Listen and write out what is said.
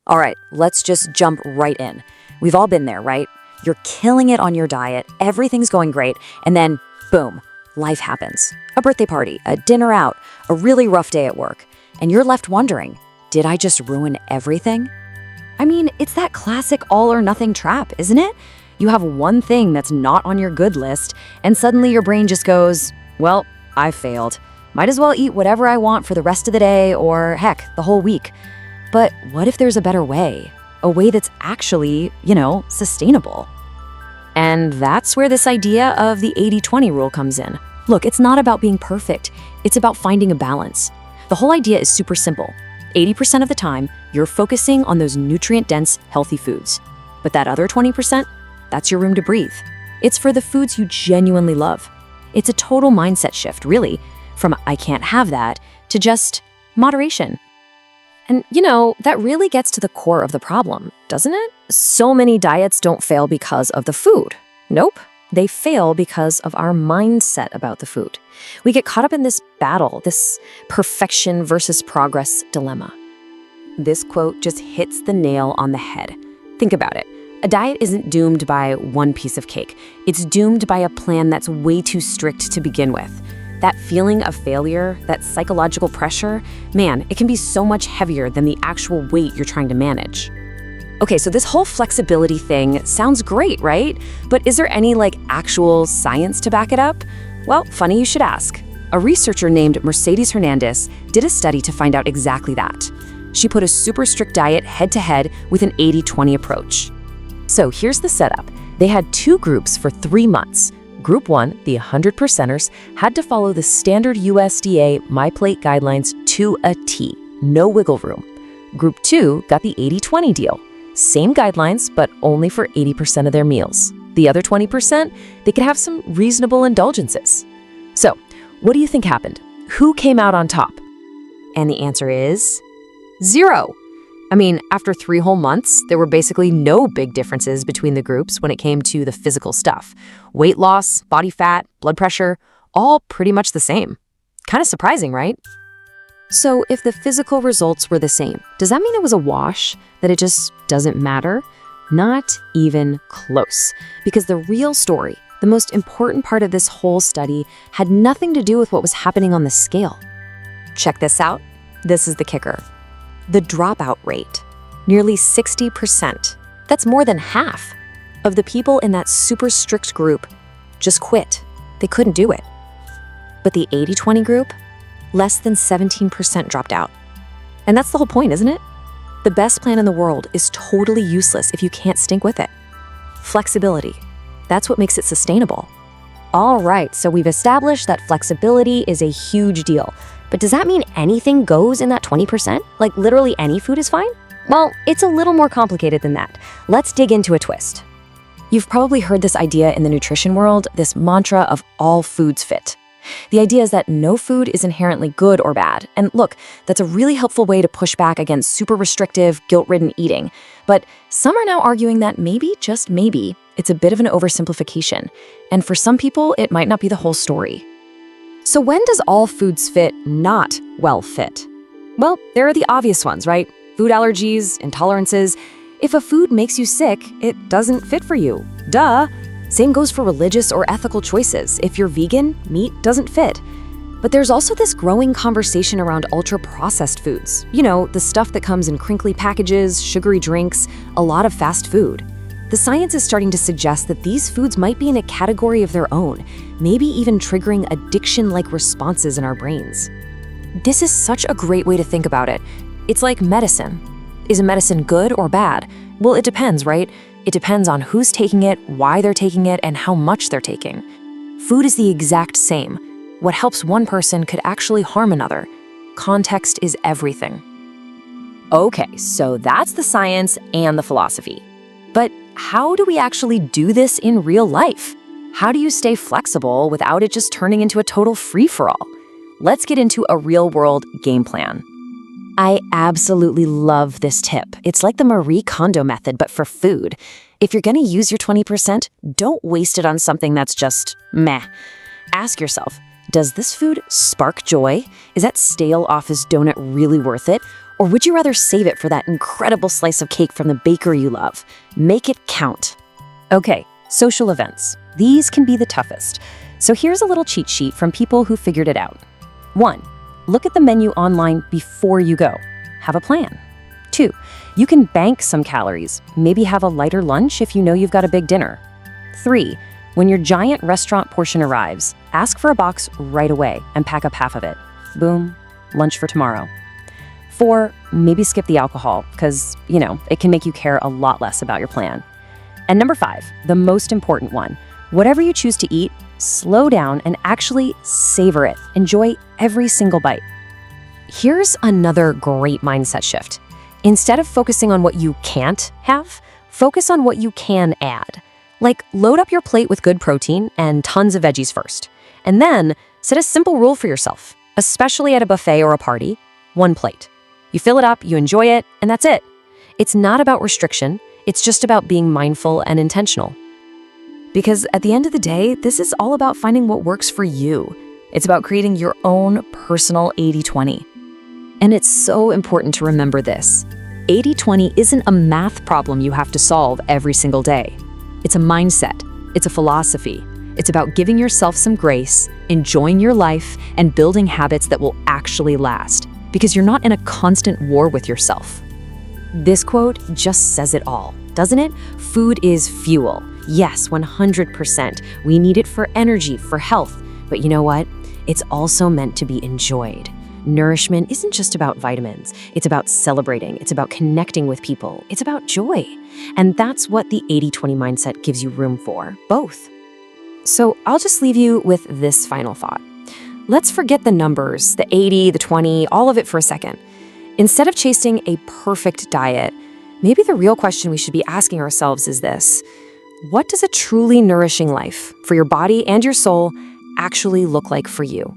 All right, let's just jump right in. We've all been there, right? You're killing it on your diet, everything's going great, and then, boom, life happens. A birthday party, a dinner out, a really rough day at work, and you're left wondering, did I just ruin everything? I mean, it's that classic all or nothing trap, isn't it? You have one thing that's not on your good list, and suddenly your brain just goes, well, I failed. Might as well eat whatever I want for the rest of the day or, heck, the whole week. But what if there's a better way? A way that's actually, sustainable? And that's where this idea of the 80-20 rule comes in. Look, it's not about being perfect. It's about finding a balance. The whole idea is super simple. 80% of the time, you're focusing on those nutrient-dense, healthy foods. But that other 20%, that's your room to breathe. It's for the foods you genuinely love. It's a total mindset shift, really, from I can't have that to just moderation. And, that really gets to the core of the problem, doesn't it? So many diets don't fail because of the food. Nope. They fail because of our mindset about the food. We get caught up in this battle, this perfection versus progress dilemma. This quote just hits the nail on the head. Think about it. A diet isn't doomed by one piece of cake. It's doomed by a plan that's way too strict to begin with. That feeling of failure, that psychological pressure, man, it can be so much heavier than the actual weight you're trying to manage. Okay, so this whole flexibility thing sounds great, right? But is there any actual science to back it up? Well, funny you should ask. A researcher named Mercedes Hernandez did a study to find out exactly that. She put a super strict diet head-to-head with an 80-20 approach. So here's the setup. They had two groups for 3 months. Group 1, the 100%ers, had to follow the standard USDA MyPlate guidelines to a T, no wiggle room. Group 2 got the 80-20 deal. Same guidelines, but only for 80% of their meals. The other 20%, they could have some reasonable indulgences. So, what do you think happened? Who came out on top? And the answer is 0. I mean, after 3 whole months, there were basically no big differences between the groups when it came to the physical stuff. Weight loss, body fat, blood pressure, all pretty much the same. Kind of surprising, right? So if the physical results were the same, does that mean it was a wash? That it just doesn't matter? Not even close. Because the real story, the most important part of this whole study, had nothing to do with what was happening on the scale. Check this out. This is the kicker. The dropout rate, nearly 60%. That's more than half of the people in that super strict group just quit. They couldn't do it. But the 80-20 group, less than 17% dropped out. And that's the whole point, isn't it? The best plan in the world is totally useless if you can't stick with it. Flexibility, that's what makes it sustainable. All right, so we've established that flexibility is a huge deal. But does that mean anything goes in that 20%? Like literally any food is fine? Well, it's a little more complicated than that. Let's dig into a twist. You've probably heard this idea in the nutrition world, this mantra of all foods fit. The idea is that no food is inherently good or bad. And look, that's a really helpful way to push back against super restrictive, guilt-ridden eating. But some are now arguing that maybe, just maybe, it's a bit of an oversimplification. And for some people, it might not be the whole story. So when does all foods fit not well fit? Well, there are the obvious ones, right? Food allergies, intolerances. If a food makes you sick, it doesn't fit for you. Duh! Same goes for religious or ethical choices. If you're vegan, meat doesn't fit. But there's also this growing conversation around ultra-processed foods. The stuff that comes in crinkly packages, sugary drinks, a lot of fast food. The science is starting to suggest that these foods might be in a category of their own, maybe even triggering addiction-like responses in our brains. This is such a great way to think about it. It's like medicine. Is a medicine good or bad? Well, it depends, right? It depends on who's taking it, why they're taking it, and how much they're taking. Food is the exact same. What helps one person could actually harm another. Context is everything. Okay, so that's the science and the philosophy. But how do we actually do this in real life? How do you stay flexible without it just turning into a total free-for-all? Let's get into a real-world game plan. I absolutely love this tip. It's like the Marie Kondo method, but for food. If you're gonna use your 20%, don't waste it on something that's just meh. Ask yourself, does this food spark joy? Is that stale office donut really worth it? Or would you rather save it for that incredible slice of cake from the bakery you love? Make it count. Okay, social events. These can be the toughest. So here's a little cheat sheet from people who figured it out. 1. Look at the menu online before you go. Have a plan. 2. You can bank some calories. Maybe have a lighter lunch if you know you've got a big dinner. 3. When your giant restaurant portion arrives, ask for a box right away and pack up half of it. Boom, lunch for tomorrow. 4. Maybe skip the alcohol because, it can make you care a lot less about your plan. And number 5, the most important one. Whatever you choose to eat, slow down and actually savor it. Enjoy every single bite. Here's another great mindset shift. Instead of focusing on what you can't have, focus on what you can add. Like, load up your plate with good protein and tons of veggies first. And then set a simple rule for yourself, especially at a buffet or a party: 1 plate. You fill it up, you enjoy it, and that's it. It's not about restriction. It's just about being mindful and intentional. Because at the end of the day, this is all about finding what works for you. It's about creating your own personal 80-20. And it's so important to remember this. 80-20 isn't a math problem you have to solve every single day. It's a mindset. It's a philosophy. It's about giving yourself some grace, enjoying your life, and building habits that will actually last. Because you're not in a constant war with yourself. This quote just says it all, doesn't it? Food is fuel. Yes, 100%. We need it for energy, for health. But you know what? It's also meant to be enjoyed. Nourishment isn't just about vitamins. It's about celebrating. It's about connecting with people. It's about joy. And that's what the 80-20 mindset gives you room for, both. So I'll just leave you with this final thought. Let's forget the numbers, the 80, the 20, all of it for a second. Instead of chasing a perfect diet, maybe the real question we should be asking ourselves is this: what does a truly nourishing life for your body and your soul actually look like for you?